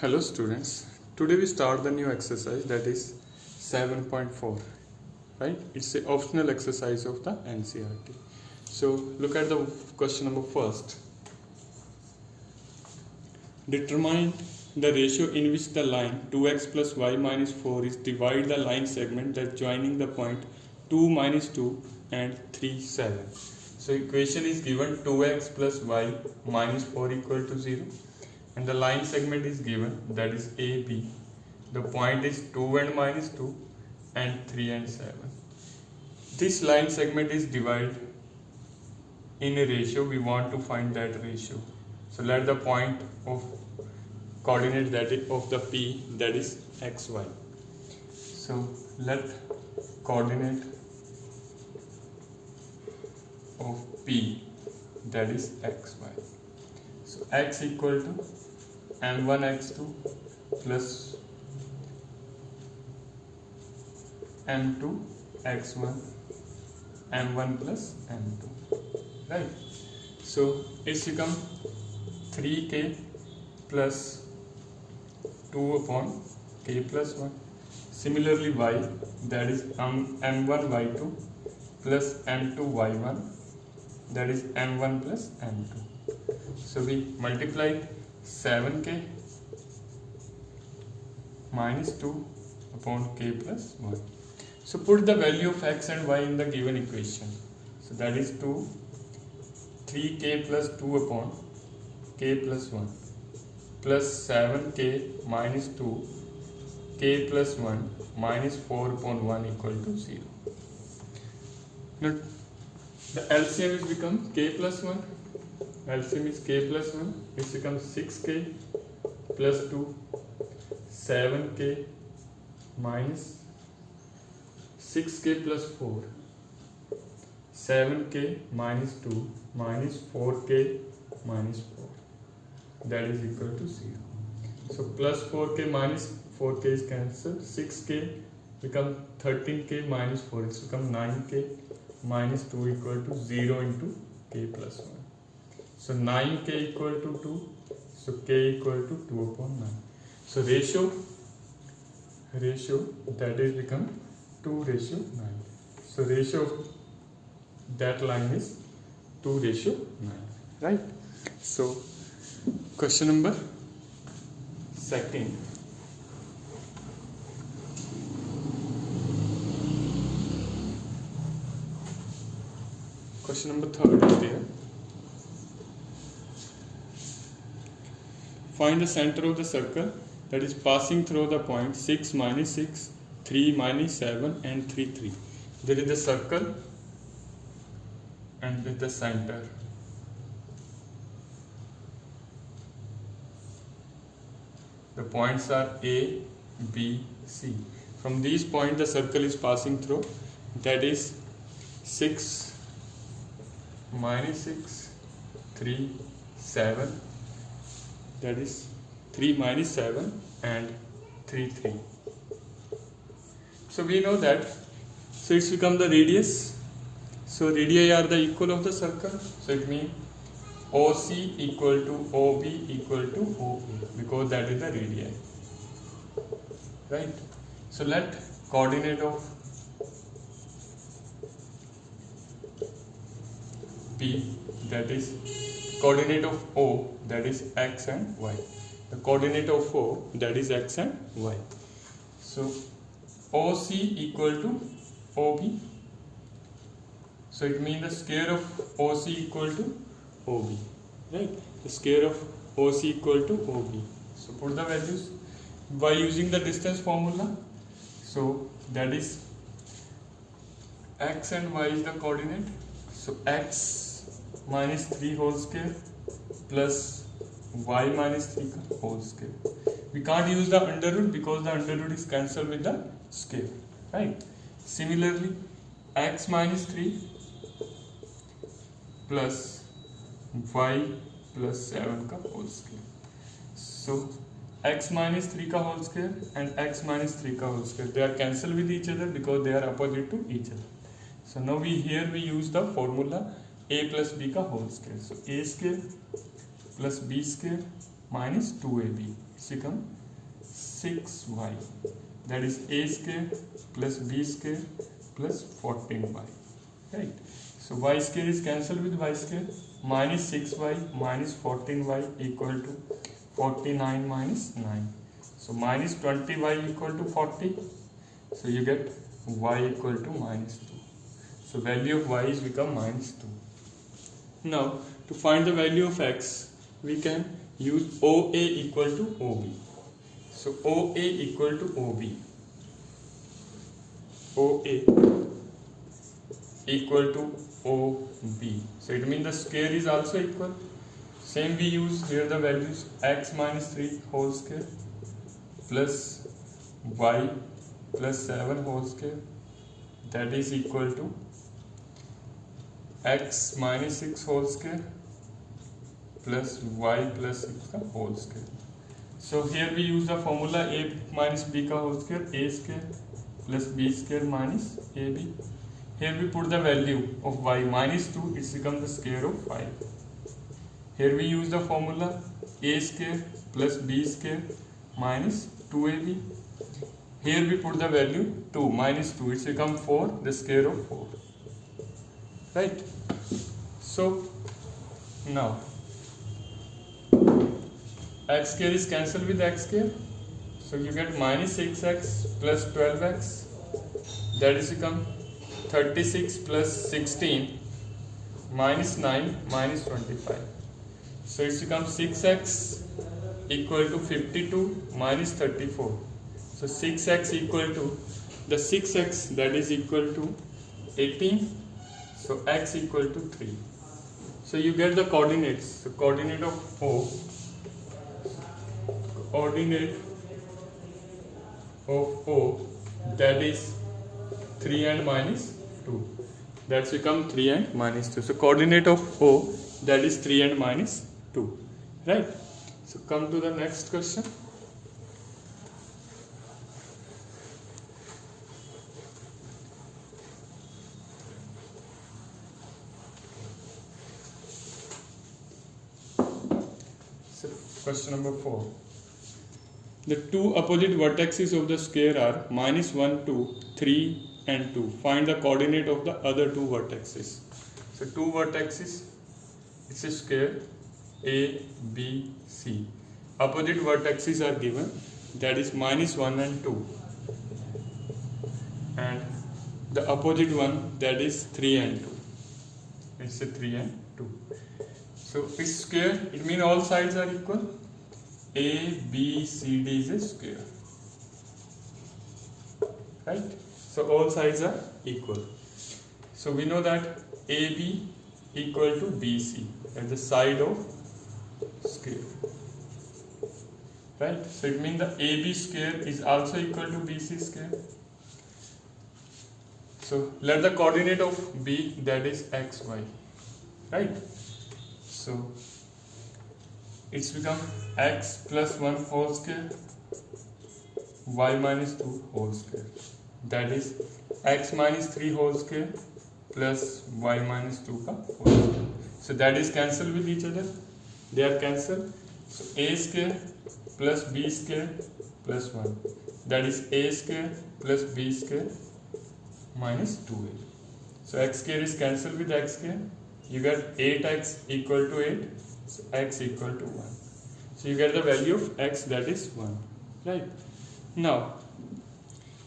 Hello students, today we start the new exercise that is 7.4, right? It's an optional exercise of the NCERT. So look at the question number first. Determine the ratio in which the line 2x plus y minus 4 is divide the line segment that joining the point 2 minus 2 and 3, 7. So equation is given 2x plus y minus 4 equal to 0. And the line segment is given, that is AB. The point is 2 and minus 2 and 3 and 7. This line segment is divided in a ratio. We want to find that ratio. So let the point of coordinate that is of the P, that is xy. So let coordinate of P, that is xy. So x equal to m1 x2 plus m2 x1 m1 plus m2, right? So it's become 3k plus 2 upon k plus 1. Similarly y, that is m1 y2 plus m2 y1, that is m1 plus m2. So we multiply 7k minus 2 upon k plus 1. So put the value of x and y in the given equation. So that is 3k plus 2 upon k plus 1 plus 7k minus 2 k plus 1 minus 4 upon 1 equal to 0. Now the LCM is become k plus 1. LCM is k plus 1. It becomes 6k plus 2, 7k minus 6k plus 4, 7k minus 2 minus 4k minus 4. That is equal to 0. So plus 4k minus 4k is cancelled. 6k become 13k minus 4. It's become 9k minus 2 equal to 0 into k plus 1. So 9k equal to 2. So k equal to 2 upon 9. So ratio that is become 2 ratio 9. So ratio of that line is 2 ratio 9, right? So question number second. Question number third is there. Find the center of the circle that is passing through the point 6 minus 6, 3 minus 7 and 3, 3. There is the circle and with the center. The points are A, B, C. From these points the circle is passing through, that is 6 minus 6, 3, 7, that is 3 minus 7 and 3, 3. So we know that, so it's become the radius. So radii are the equal of the circle. So it means OC equal to OB equal to OA, because that is the radii, right? So let coordinate of P, that is coordinate of O, that is x and y. The coordinate of O, that is x and y. So OC equal to OB. So it means the square of OC equal to OB, right? The square of OC equal to OB. So put the values by using the distance formula. So that is x and y is the coordinate. So x minus 3 whole square plus y minus 3 whole square. We can't use the under root because the under root is cancelled with the square, right? Similarly, x minus 3 plus y plus 7 का whole square. So x minus 3 का whole square and x minus 3 का whole square, they are cancelled with each other because they are opposite to each other. So now we use the formula a plus b का whole square. So a square plus b square minus 2ab. it's become 6y, that is a square plus b square plus 14y, right? So y square is cancelled with y square, minus 6y minus 14y equal to 49 minus 9. So minus 20y equal to 40. So you get y equal to minus 2. So value of y is become minus 2. Now to find the value of x, we can use OA equal to OB. So OA equal to OB. OA equal to OB. So it means the square is also equal. Same we use here the values x minus 3 whole square plus y plus 7 whole square, that is equal to x minus 6 whole square plus y plus 6 का whole square. So here we use the formula a minus b का whole square, a square plus b square minus ab. Here we put the value of y minus 2, it's become the square of 5. Here we use the formula a square plus b square minus 2ab. Here we put the value 2 minus 2, it's become 4, the square of 4, right? So now x square is cancelled with x square, so you get minus 6x plus 12x, that is become 36 plus 16 minus 9 minus 25. So it's become 6x equal to 52 minus 34. So 6x equal to the 6x, that is equal to 18. So x equal to 3. So you get the coordinates. The coordinate of O, that is 3 and minus 2. That's become 3 and minus 2. So coordinate of O, that is 3 and minus 2. Right? So come to the next question. So question number 4. The two opposite vertices of the square are minus 1, 2, 3 and 2. Find the coordinate of the other two vertices. So two vertices, it's a square A, B, C. Opposite vertices are given, that is minus 1 and 2. And the opposite one, that is 3 and 2. It's a 3 and 2. So it's square, it means all sides are equal. A, B, C, D is a square, right? So all sides are equal. So we know that AB equal to BC at the side of square, right? So it means the AB square is also equal to BC square. So let the coordinate of B, that is XY, right? So it's become x plus 1 whole square, y minus 2 whole square, that is x minus 3 whole square plus y minus 2 ka whole square. So that is cancelled with each other, they are cancelled. So a square plus b square plus 1, that is a square plus b square minus 2a. So x square is cancelled with x square, you get 8x equal to 8. So x equal to 1. So you get the value of x, that is 1. Right? Now,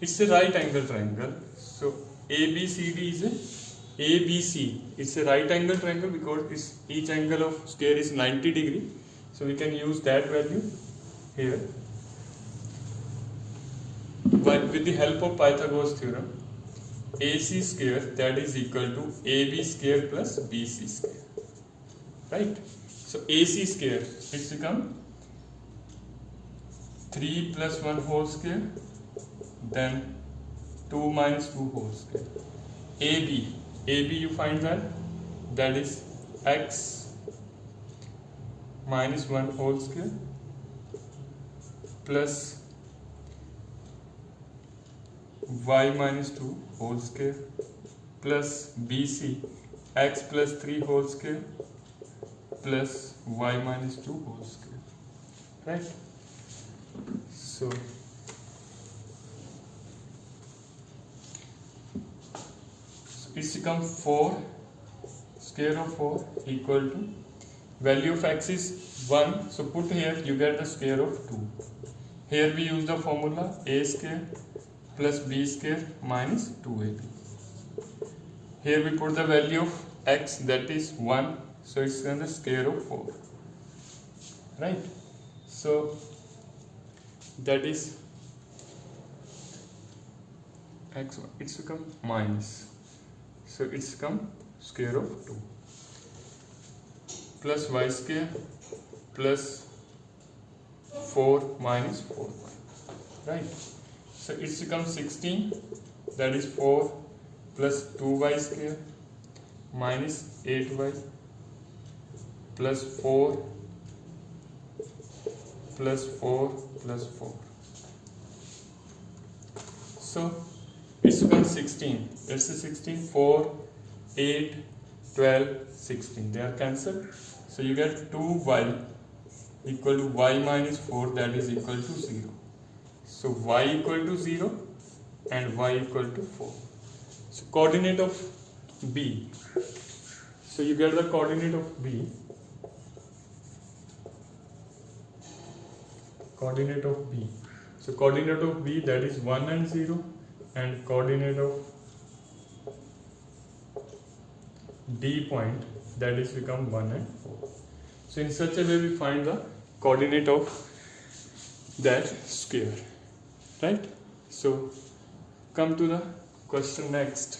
it's a right angle triangle. So ABCD is a ABC. It's a right angle triangle because each angle of square is 90 degree. So we can use that value here. But with the help of Pythagoras theorem, AC square, that is equal to AB square plus BC square. Right? So AC square, it's become 3 plus 1 whole square, then 2 minus 2 whole square. AB you find that is x minus 1 whole square plus y minus 2 whole square plus BC x plus 3 whole square plus y minus 2 whole square, right? So it's become 4 square of 4 equal to value of x is 1, so put here you get the square of 2. Here we use the formula a square plus b square minus 2ab. Here we put the value of x, that is 1, so it's the square of 4, right? So that is x, it's become minus, so it's become square of 2 plus y square plus 4 minus 4, right? So it's become 16, that is 4 plus 2y square minus 8y plus 4 plus 4 plus 4. So it's become 16. It's a 16, 4, 8, 12, 16. They are cancelled. So you get 2y equal to y minus 4, that is equal to 0. So y equal to 0 and y equal to 4. So coordinate of B. So you get the coordinate of B. Coordinate of B. So coordinate of B, that is 1 and 0, and coordinate of D point, that is become 1 and 4. So in such a way we find the coordinate of that square, right? So come to the question next.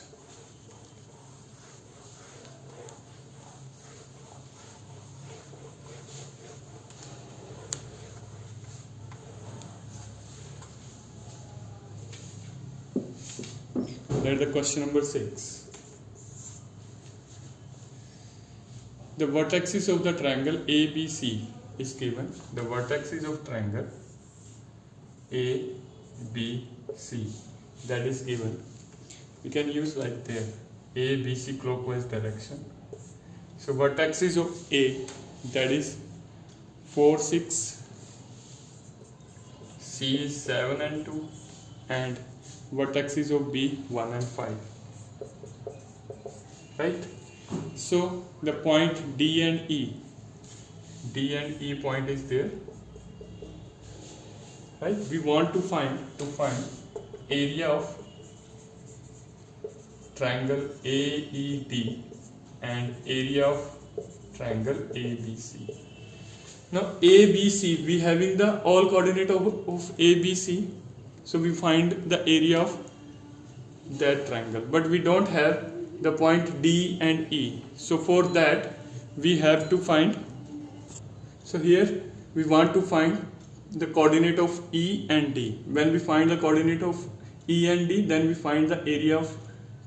Let the question number 6. The vertices of the triangle ABC is given. The vertices of triangle ABC, that is given. We can use like there, ABC clockwise direction. So vertices of A, that is 4, 6, C is 7 and 2, and vertices of B 1 and 5, right? So the point D and E point is there, right? We want to find area of triangle AED and area of triangle ABC. Now ABC, we having the all coordinate of ABC, so we find the area of that triangle, but we don't have the point D and E. So for that we have to find, so here we want to find the coordinate of E and D. When we find the coordinate of E and D, then we find the area of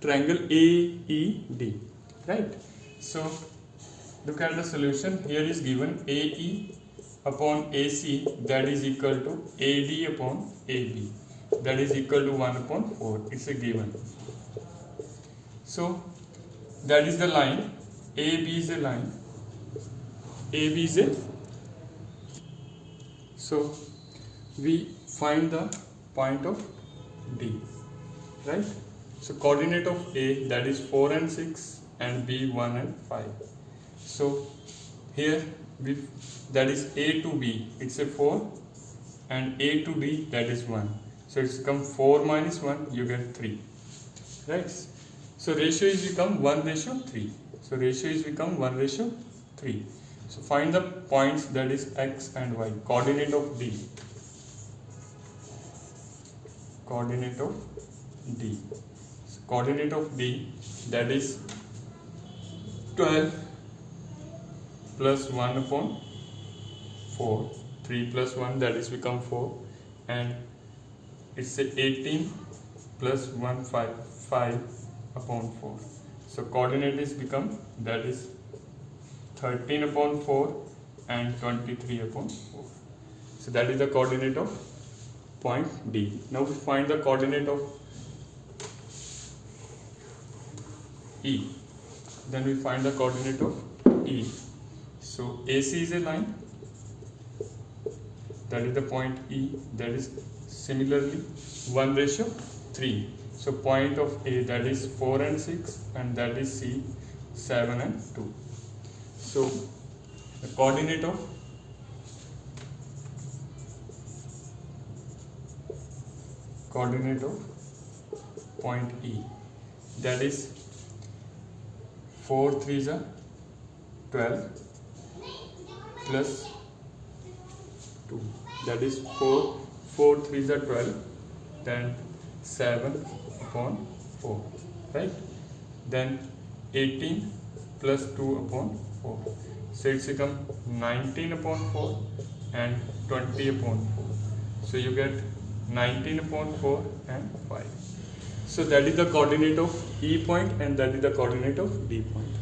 triangle AED, right? So look at the solution. Here is given AE upon AC, that is equal to AD upon AB, that is equal to 1 upon 4. It's a given. So that is the line. AB is a line. AB is a. So we find the point of D, right? So coordinate of A, that is 4 and 6, and B 1 and 5. So here we, that is A to B, it's a 4, and A to D, that is 1. So it's become 4 minus 1, you get 3, right? So ratio is become 1:3. So ratio is become 1:3. So find the points, that is X and Y. Coordinate of D. Coordinate of D. So coordinate of D, that is 12 plus 1 upon 4. 3 plus 1, that is become 4. And it's a 18 plus 1, 5 upon 4. So coordinate is become, that is 13 upon 4 and 23 upon 4. So that is the coordinate of point D. Now we find the coordinate of E. Then we find the coordinate of E. So AC is a line, that is the point E, that is similarly 1:3. So point of A, that is 4 and 6, and that is C, 7 and 2. So the coordinate of point E, that is 4 3s are 12 plus 2, that is 4 3s are 12, then 7/4, right? Then 18 plus 2/4, so it's become 19/4 and 20/4. So you get 19/4 and 5. So that is the coordinate of E point, and that is the coordinate of D point.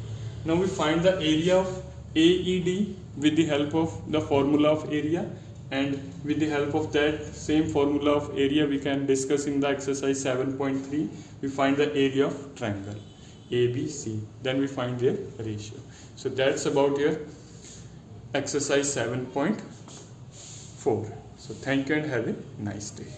Now we find the area of AED with the help of the formula of area, and with the help of that same formula of area we can discuss in the exercise 7.3. We find the area of triangle ABC, then we find their ratio. So that's about your exercise 7.4. So thank you and have a nice day.